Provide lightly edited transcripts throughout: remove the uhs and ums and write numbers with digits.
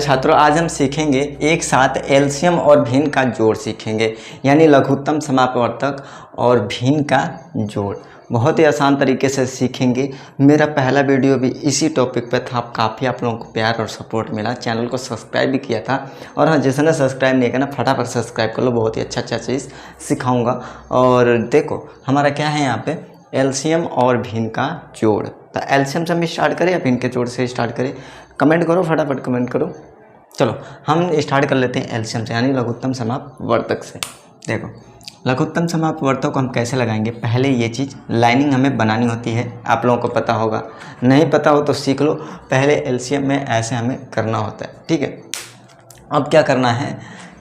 छात्रों, आज हम सीखेंगे एक साथ एलसीएम और भिन्न का जोड़ सीखेंगे, यानी लघुत्तम समापवर्तक और भिन्न का जोड़। बहुत ही आसान तरीके से सीखेंगे। मेरा पहला वीडियो भी इसी टॉपिक पे था। काफ़ी आप लोगों को प्यार और सपोर्ट मिला, चैनल को सब्सक्राइब भी किया था। और हाँ, जिसने सब्सक्राइब नहीं किया ना, फटाफट सब्सक्राइब कर लो। बहुत ही अच्छा चीज़ सिखाऊँगा। और देखो हमारा क्या है यहाँ पे, एलसीएम और भिन्न का जोड़। तो एलसीएम से हम स्टार्ट करें या भिन्न के जोड़ से स्टार्ट करें? कमेंट करो, फटाफट कमेंट करो। चलो हम स्टार्ट कर लेते हैं एलसीएम से, यानी लघुत्तम समापवर्तक से। देखो लघुत्तम समापवर्तक को हम कैसे लगाएंगे, पहले ये चीज़ लाइनिंग हमें बनानी होती है। आप लोगों को पता होगा, नहीं पता हो तो सीख लो। पहले एलसीएम में ऐसे हमें करना होता है, ठीक है। अब क्या करना है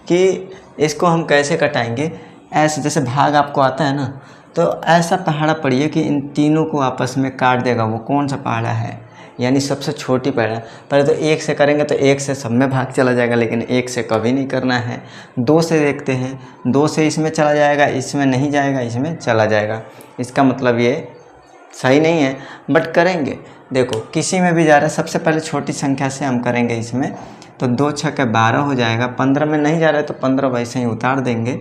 कि इसको हम कैसे कटाएंगे, ऐसे जैसे भाग आपको आता है ना, तो ऐसा पहाड़ा पड़िए कि इन तीनों को आपस में काट देगा। वो कौन सा पहाड़ा है, यानी सबसे छोटी पहाड़ा। पहले तो एक से करेंगे तो एक से सब में भाग चला जाएगा, लेकिन एक से कभी नहीं करना है। दो से देखते हैं, दो से इसमें चला जाएगा, इसमें नहीं जाएगा, इसमें चला जाएगा। इसका मतलब ये सही नहीं है, बट करेंगे। देखो किसी में भी जा रहा है, सबसे पहले छोटी संख्या से हम करेंगे इसमें, तो 2 छक्के 12 हो जाएगा। 15 में नहीं जा रहा है तो 15 वैसे ही उतार देंगे,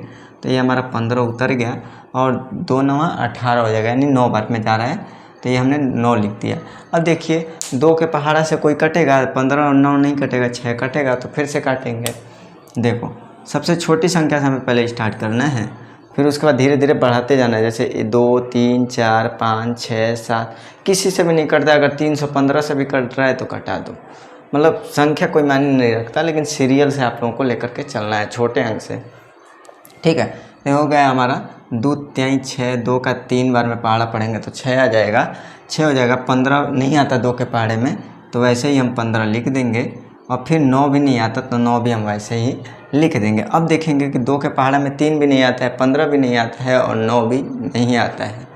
तो ये हमारा 15 उतर गया। और 2 9 18 हो जाएगा, यानी 9 बार में जा रहा है, तो ये हमने 9 लिख दिया। अब देखिए 2 के पहाड़ा से कोई कटेगा, 15 और 9 नहीं कटेगा, 6 कटेगा, तो फिर से काटेंगे। देखो सबसे छोटी संख्या से हमें पहले स्टार्ट करना है, फिर उसके बाद धीरे धीरे बढ़ाते जाना है। जैसे 2 3 4 5 6 7, किसी से भी नहीं कटता। अगर 315 से भी कट रहा है तो कटा दो। मतलब संख्या कोई मायने नहीं रखता, लेकिन सीरियल से आप लोगों को लेकर के चलना है, छोटे अंक से, ठीक है। ये हो गया हमारा 2 3 6, 2 का 3 बार में पहाड़ा पढ़ेंगे तो 6 आ जाएगा, 6 हो जाएगा। 15 नहीं आता 2 के पहाड़े में, तो वैसे ही हम 15 लिख देंगे। और फिर 9 भी नहीं आता तो 9 भी हम वैसे ही लिख देंगे। अब देखेंगे कि 2 के पहाड़े में 3 भी नहीं आता है, 15 भी नहीं आता है और 9 भी नहीं आता है।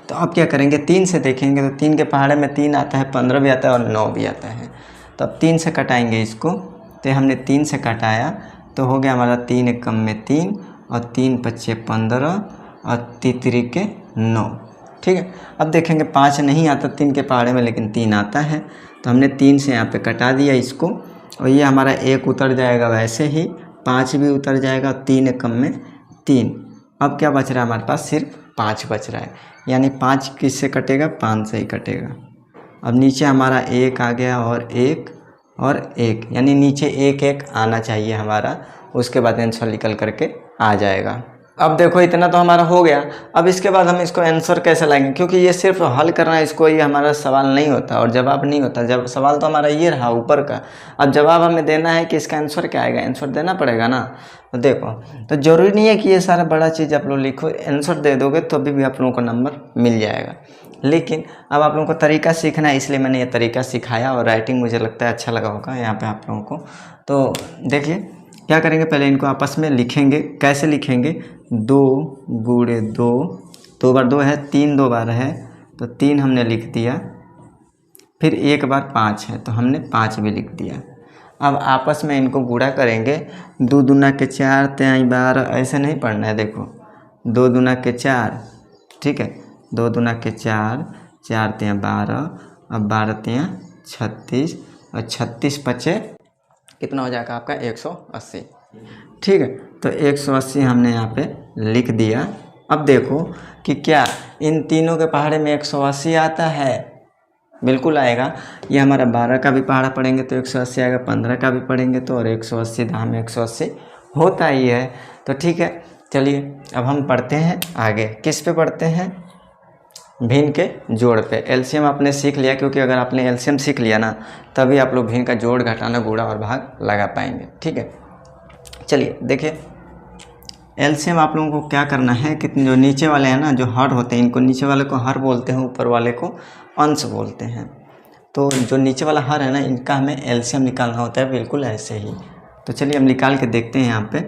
तो अब क्या करेंगे, 3 से देखेंगे तो 3 के पहाड़े में 3 आता है, 15 भी आता है और 9 भी आता है। तो अब 3 से कटाएंगे इसको। तो हमने 3 से कटाया, तो हो गया हमारा 3 एकम में 3 और 3 पच्चे 15 और 3 के 9, ठीक है। अब देखेंगे 5 नहीं आता 3 के पहाड़े में, लेकिन 3 आता है, तो हमने 3 से यहाँ पे कटा दिया इसको। और ये हमारा 1 उतर जाएगा, वैसे ही 5 भी उतर जाएगा, 3 एकम में 3। अब क्या बच रहा है हमारे पास, सिर्फ 5 बच रहा है, यानी 5 किससे कटेगा, 5 से ही कटेगा। अब नीचे हमारा 1 आ गया और 1 और 1, यानी नीचे 1 1 आना चाहिए हमारा, उसके बाद आंसर निकल करके आ जाएगा। अब देखो इतना तो हमारा हो गया। अब इसके बाद हम इसको आंसर कैसे लाएंगे, क्योंकि ये सिर्फ हल करना है इसको, ये हमारा सवाल नहीं होता और जवाब नहीं होता। जब सवाल तो हमारा ये रहा ऊपर का, अब जवाब हमें देना है कि इसका आंसर क्या आएगा, आंसर देना पड़ेगा ना। तो देखो, तो ज़रूरी नहीं है कि ये सारा बड़ा चीज़ आप लोग लिखो, आंसर दे दोगे तो भी आप लोगों को नंबर मिल जाएगा। लेकिन अब आप लोगों को तरीका सीखना है, इसलिए मैंने ये तरीका सिखाया। और राइटिंग मुझे लगता है अच्छा लगा होगा यहाँ पे आप लोगों को। तो देखिए क्या करेंगे, पहले इनको आपस में लिखेंगे। कैसे लिखेंगे, 2 गुणे 2, 2 बार 2 है, 3 2 बार है, तो 3 हमने लिख दिया। फिर 1 बार 5 है, तो हमने 5 भी लिख दिया। अब आपस में इनको गुणा करेंगे। 2 दूना के 4, 3 12, ऐसे नहीं पढ़ना है। देखो 2 दूना के 4, ठीक है, 2 दूना के 4, 4 3 12 और 12 3 36 और 36 पचे कितना हो जाएगा आपका, 180, ठीक है। तो 180 हमने यहाँ पे लिख दिया। अब देखो कि क्या इन तीनों के पहाड़े में 180 आता है, बिल्कुल आएगा। ये हमारा 12 का भी पहाड़ा पढ़ेंगे तो 180 आएगा, 15 का भी पढ़ेंगे तो, और 180 दाम में 180 होता ही है। तो ठीक है, चलिए अब हम पढ़ते हैं आगे। किस पे पढ़ते हैं, भिन्न के जोड़ पे। एलसीएम आपने सीख लिया, क्योंकि अगर आपने एलसीएम सीख लिया ना, तभी आप लोग भिन्न का जोड़, घटाना, गुणा और भाग लगा पाएंगे, ठीक है। चलिए देखिए, एलसीएम आप लोगों को क्या करना है कि जो नीचे वाले हैं ना, जो हर होते हैं, इनको नीचे वाले को हर बोलते हैं, ऊपर वाले को अंश बोलते हैं। तो जो नीचे वाला हर है ना, इनका हमें एलसीएम निकालना होता है, बिल्कुल ऐसे ही। तो चलिए हम निकाल के देखते हैं। यहाँ पे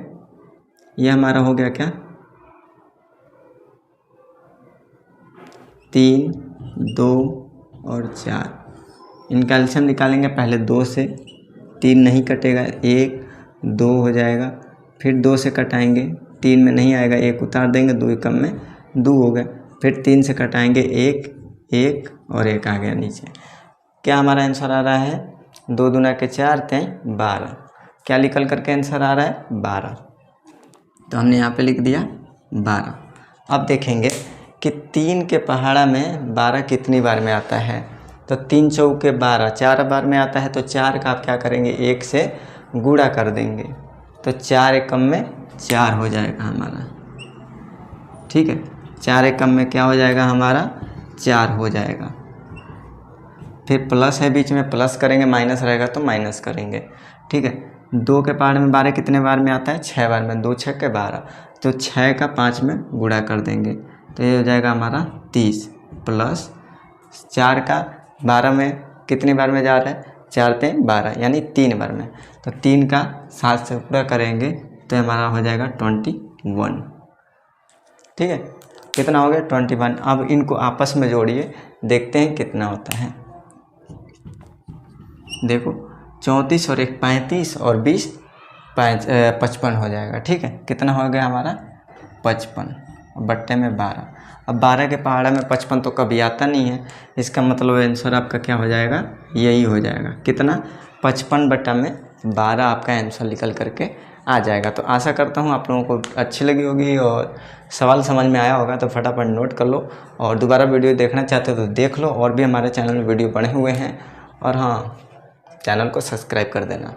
ये हमारा हो गया क्या, 3 2 और 4। इनका एलसीएम निकालेंगे। पहले 2 से 3 नहीं कटेगा, 1 2 हो जाएगा। फिर 2 से कटाएंगे, 3 में नहीं आएगा, 1 उतार देंगे, 2 एकम में 2 हो गया। फिर 3 से कटाएंगे, 1 1 और 1 आ गया नीचे। क्या हमारा आंसर आ रहा है, 2 दूना के 4 3 12। क्या निकल करके आंसर आ रहा है 12। तो हमने यहाँ पे लिख दिया 12। अब देखेंगे कि 3 के पहाड़ा में 12 कितनी बार में आता है। तो 3 चौके 12, 4 बार में आता है। तो 4 का आप क्या करेंगे, 1 से गुणा कर देंगे। तो 4 एकम में 4 हो जाएगा हमारा, ठीक है। 4 एकम में क्या हो जाएगा हमारा, 4 हो जाएगा। फिर प्लस है बीच में, प्लस करेंगे, माइनस रहेगा तो माइनस करेंगे, ठीक है। 2 के पहाड़ में 12 कितने बार में आता है, 6 बार में। 2 6 के 12, तो 6 का 5 में गुणा कर देंगे। तो ये हो जाएगा हमारा 30 प्लस 4 का 12 में कितनी बार में जा रहा है, 4 3 12, यानी 3 बार में। तो 3 का 7 से पूरा करेंगे तो हमारा हो जाएगा 21, ठीक है। कितना हो गया 21। अब इनको आपस में जोड़िए, देखते हैं कितना होता है। देखो 34 और 1 35 और 20 55 हो जाएगा, ठीक है। कितना हो गया हमारा 55, बट्टे में 12। अब 12 के पहाड़ा में 55 तो कभी आता नहीं है, इसका मतलब आंसर आपका क्या हो जाएगा, यही हो जाएगा। कितना, 55 बट्टा में 12 आपका आंसर निकल करके आ जाएगा। तो आशा करता हूँ आप लोगों को अच्छी लगी होगी और सवाल समझ में आया होगा। तो फटाफट नोट कर लो और दोबारा वीडियो देखना चाहते हो तो देख लो। और भी हमारे चैनल में वीडियो बने हुए हैं, और हाँ, चैनल को सब्सक्राइब कर देना।